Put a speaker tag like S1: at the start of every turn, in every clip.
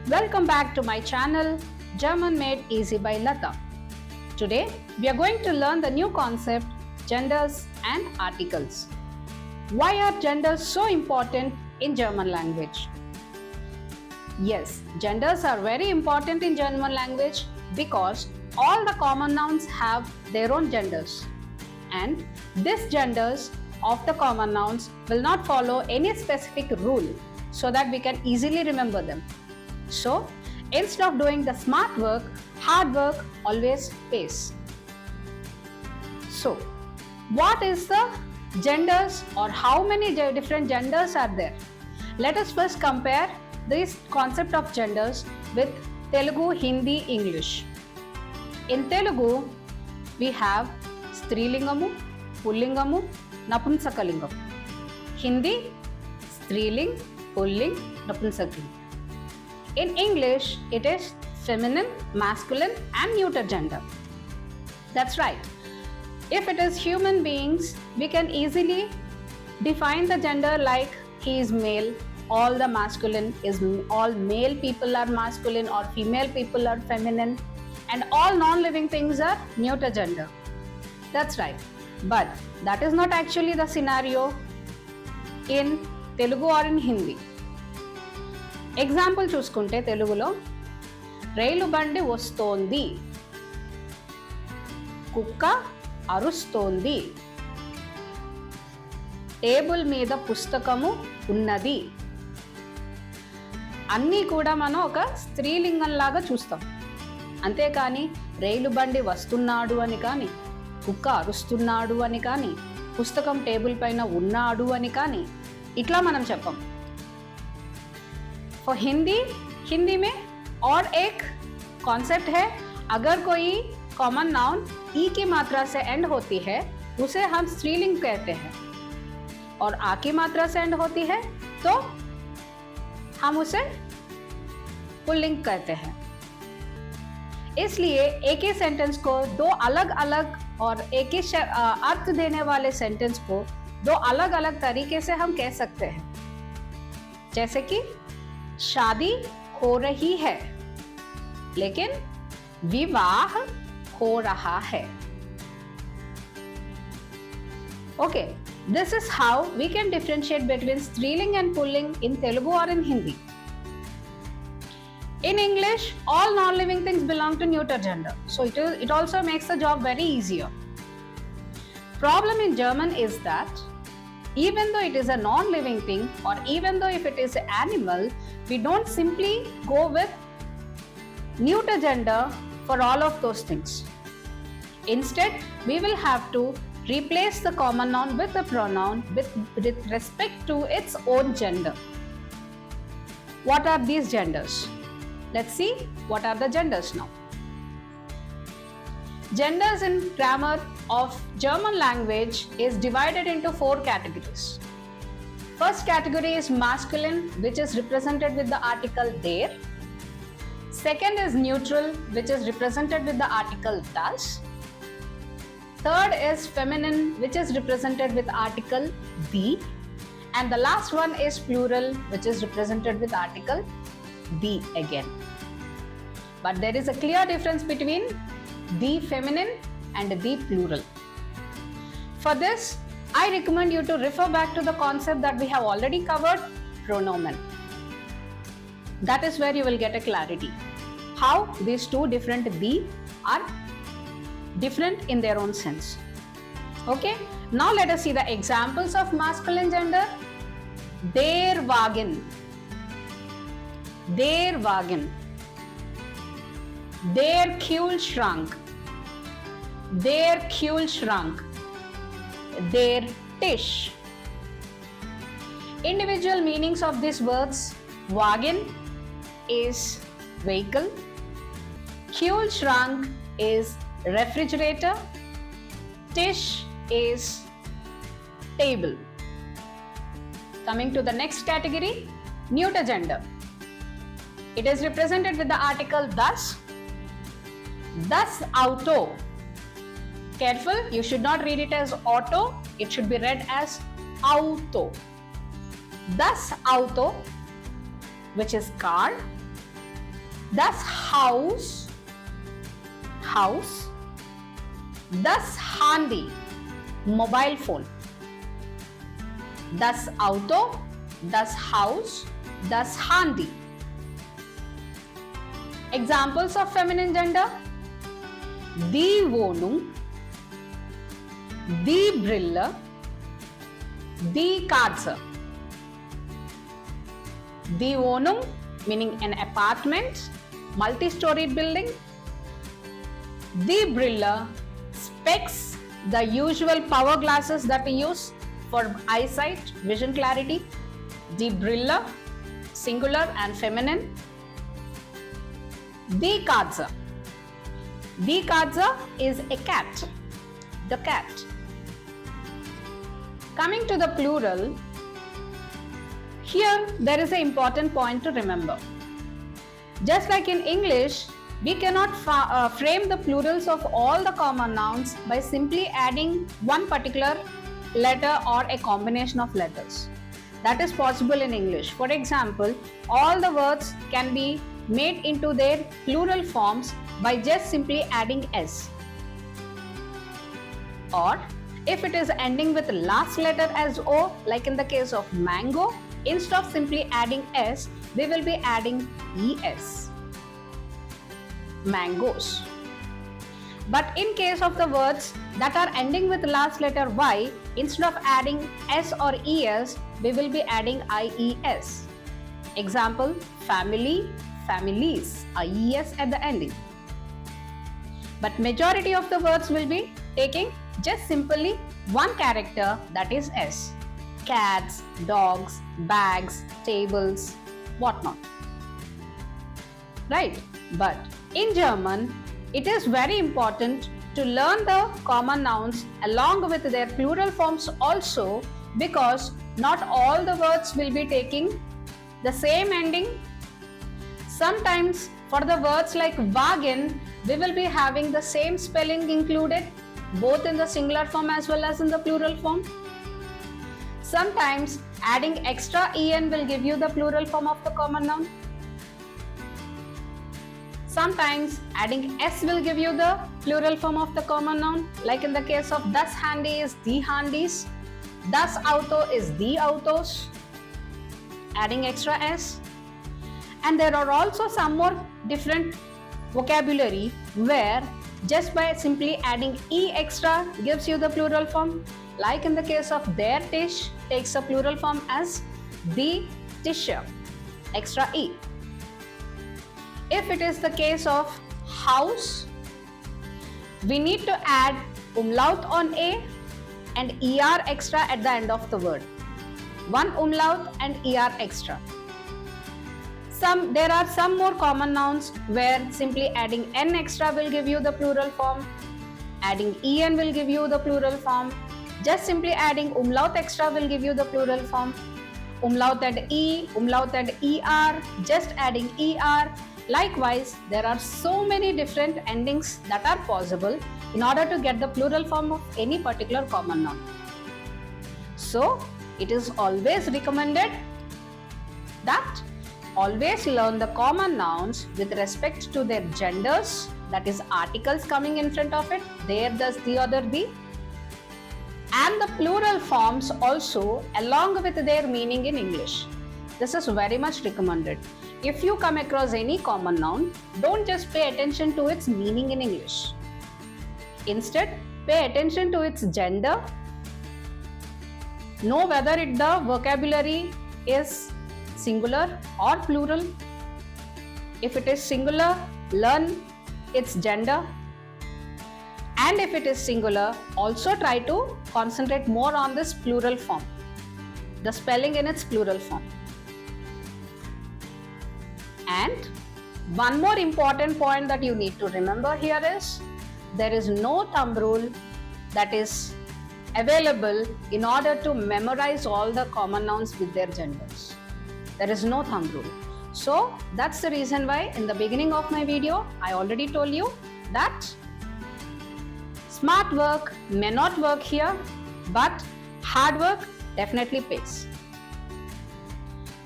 S1: Welcome back to my channel German Made Easy by Lata. Today we are going to learn the new concept genders and articles. Why are genders so important in German language? Yes, genders are very important in German language because all the common nouns have their own genders, and these genders of the common nouns will not follow any specific rule so that we can easily remember them. So, instead of doing the smart work, hard work always pays. So, what is the genders or how many different genders are there? Let us first compare this concept of genders with Telugu, Hindi, English. In Telugu, we have Strilingamu, Pullingamu, Napunsakalingamu. Hindi, Striling, Pulling, Napunsakaling. In English, it is feminine, masculine and neuter gender. That's right. If it is human beings, we can easily define the gender like he is male, all the masculine is all male people are masculine or female people are feminine, and all non-living things are neuter gender. That's right. But that is not actually the scenario in Telugu or in Hindi. Example చూసుకుంటే తెలుగులో రైలు బండి వస్తోంది, కుక్క అరుస్తోంది, table మీద పుస్తకము ఉన్నది. అన్నీ కూడా మనం ఒక స్త్రీలింగంలాగా చూస్తాం. అంతేకాని రైలు బండి వస్తున్నాడు అని కానీ, కుక్క అరుస్తున్నాడు అని కానీ, పుస్తకం టేబుల్ పైన ఉన్నాడు అని కానీ ఇట్లా మనం చెప్పం. फॉर हिंदी में और एक कॉन्सेप्ट है, अगर कोई कॉमन नाउन ई की मात्रा से एंड होती है उसे हम स्त्रीलिंग कहते हैं, और आ की मात्रा से एंड होती है तो हम उसे पुल्लिंग कहते हैं. इसलिए एक ही सेंटेंस को दो अलग अलग और एक ही अर्थ देने वाले सेंटेंस को दो अलग अलग तरीके से हम कह सकते हैं. जैसे कि शादी हो रही है लेकिन विवाह हो रहा है. Okay, this is how we can differentiate between striling and pulling in Telugu or in Hindi. In English, all non-living things belong to neuter gender, so it also makes the job very easier. Problem in German is that even though it is a non-living thing or even though if it is an animal, we don't simply go with neuter gender for all of those things. Instead, we will have to replace the common noun with a pronoun with respect to its own gender. What are these genders? Let's see what are the genders now. Genders in grammar of German language is divided into 4 categories. First category is masculine, which is represented with the article der. Second is neutral, which is represented with the article das. Third is feminine, which is represented with article die. And the last one is plural, which is represented with article die again. But there is a clear difference between the feminine and the plural. For this, I recommend you to refer back to the concept that we have already covered, pronomen. That is where you will get a clarity how these two different the are different in their own sense. Okay, now let us see the examples of masculine gender. Der Wagen, der Wagen, der Kühlschrank, der Kühlschrank, der Tisch. Individual meanings of these words: Wagen is vehicle, Kühlschrank is refrigerator, Tisch is table. Coming to the next category, neuter gender. It is represented with the article das. Das Auto. Careful, you should not read it as auto, it should be read as auto. Das Auto, which is car. Das Haus, house. Das Handy, mobile phone. Das Auto, das Haus, das Handy. Examples of feminine gender: die Wohnung, die Brille, die Katze. Die Wohnung meaning an apartment, multi-storied building. Die Brille, specs, the usual power glasses that we use for eyesight, vision clarity. Die Brille, singular and feminine. Die Katze. Die Katze is a cat, the cat. Coming to the plural, here there is an important point to remember. Just like in English, we cannot frame the plurals of all the common nouns by simply adding one particular letter or a combination of letters. That is possible in English. For example, all the words can be made into their plural forms by just simply adding s. Or if it is ending with last letter as o, like in the case of mango, instead of simply adding s, we will be adding es. Mangoes. But in case of the words that are ending with last letter y, instead of adding s or es, we will be adding ies. Example, family, families, ies at the ending. But majority of the words will be taking just simply one character, that is s. Cats, dogs, bags, tables, whatnot. Right? But in German, it is very important to learn the common nouns along with their plural forms also, because not all the words will be taking the same ending. Sometimes for the words like wagen, we will be having the same spelling included, both in the singular form as well as in the plural form. Sometimes adding extra en will give you the plural form of the common noun. Sometimes adding s will give you the plural form of the common noun, like in the case of das Handy is die Handys, das Auto is die Autos, adding extra s. And there are also some more different vocabulary where just by simply adding e extra gives you the plural form, like in the case of der Tisch takes a plural form as die Tische, extra e. If it is the case of house, we need to add umlaut on a and er extra at the end of the word. One umlaut and er extra. There are some more common nouns where simply adding n extra will give you the plural form, adding en will give you the plural form, just simply adding umlaut extra will give you the plural form, umlaut and e, umlaut and er, just adding er. Likewise, there are so many different endings that are possible in order to get the plural form of any particular common noun. So, it is always recommended that always learn the common nouns with respect to their genders, that is articles coming in front of it, there, thus, the, other, the, and the plural forms also along with their meaning in English. This is very much recommended. If you come across any common noun, don't just pay attention to its meaning in English. Instead, pay attention to its gender. Know whether the vocabulary is singular or plural. If it is singular, learn its gender. And if it is singular, also try to concentrate more on this plural form, the spelling in its plural form. And one more important point that you need to remember here is there is no thumb rule that is available in order to memorize all the common nouns with their genders. There is no thumb rule. So that's the reason why in the beginning of my video, I already told you that smart work may not work here, but hard work definitely pays.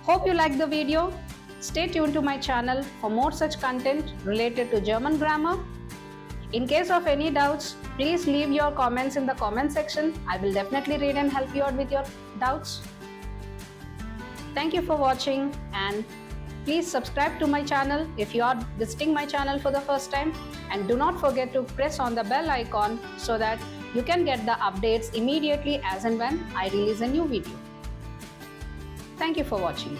S1: Hope you liked the video. Stay tuned to my channel for more such content related to German grammar. In case of any doubts, please leave your comments in the comment section. I will definitely read and help you out with your doubts. Thank you for watching, and please subscribe to my channel if you are visiting my channel for the first time, and do not forget to press on the bell icon so that you can get the updates immediately as and when I release a new video. Thank you for watching.